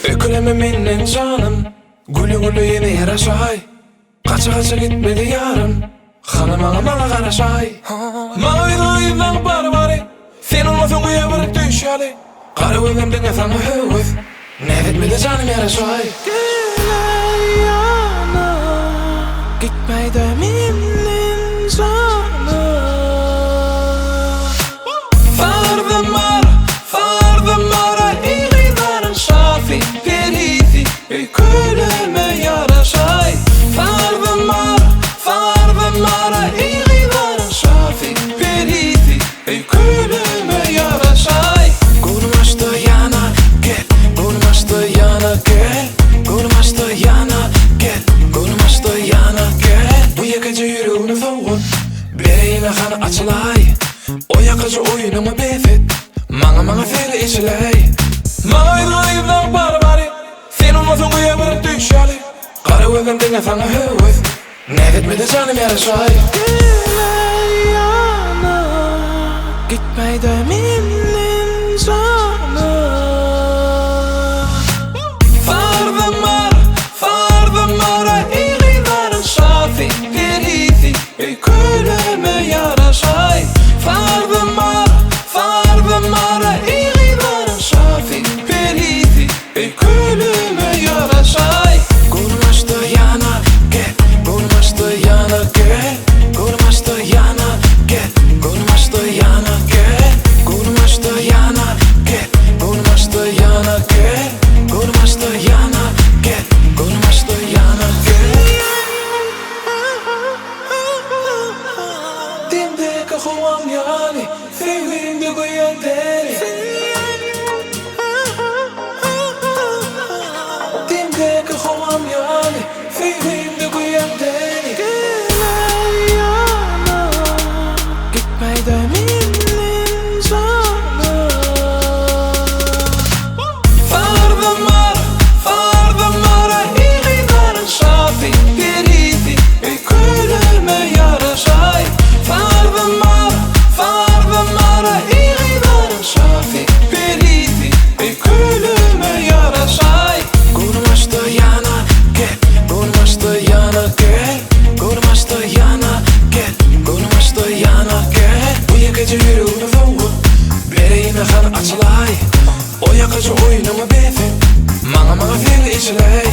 Öküleme mennen canım, gülü gülü yine yaraşay. Kaça kaça gitmedi yarım, hanım bana karaşay. Mağaydan bari, sen olmasın bu yavarık düşali. Karı gözümden sana hüvüz, ne etmedi canım yaraşay. Gel yana, gitmeydi mennen canım. Fardım ara, iğidarın şafi, perifi, öküleme yaraşay. Fardım ara, iğidarın şafi, perifi, öküleme yaraşay. Gönlüm açtı yana gel, gönlüm açtı yana gel, gönlüm açtı yana gel, gönlüm açtı yana gel. Bu yakıcı yüreğini soğut, bereyine kanı açılay. O yakıcı oyunumu befet, Manga feli içilay. Mağaydan bari, sen olmasın bu yavarık düşali. Karı gözümden sana hüvüz, ne etmedi canım yaraşay. Gel yana, gitmeydi mennen canım. Fardım ara, iğidarın şafi, perifi, öküleme yaraşay. Fardım ara, iğidarın şafi, perifi, öküleme yaraşay. Gönlüm açtı yana gel, gönlüm açtı yana gel, gönlüm açtı yana gel, gönlüm açtı yana gel, gönlüm açtı yana gel, gönlüm açtı yana gel, gönlüm açtı yana gel, gönlüm açtı yana gel. Dimde kahuam yani, sevdiğimde koyan deri. Dimde kahuam yani, sevdiğimde koyan deri. Gel yana, gitmeydi mennen canım. Fardım ara, iğidarın şafi, perifi, öküleme yaraşay. Fardım ara, iğidarın şafi, perifi, öküleme yaraşay. Gönlüm açtı yana gel, gönlüm açtı yana gel, gönlüm açtı yana gel, gönlüm açtı yana gel. Bu yakıcı yüreğini soğut, bereyine kanı açılay. O yakıcı oyunumu befet, Manga feli içilay.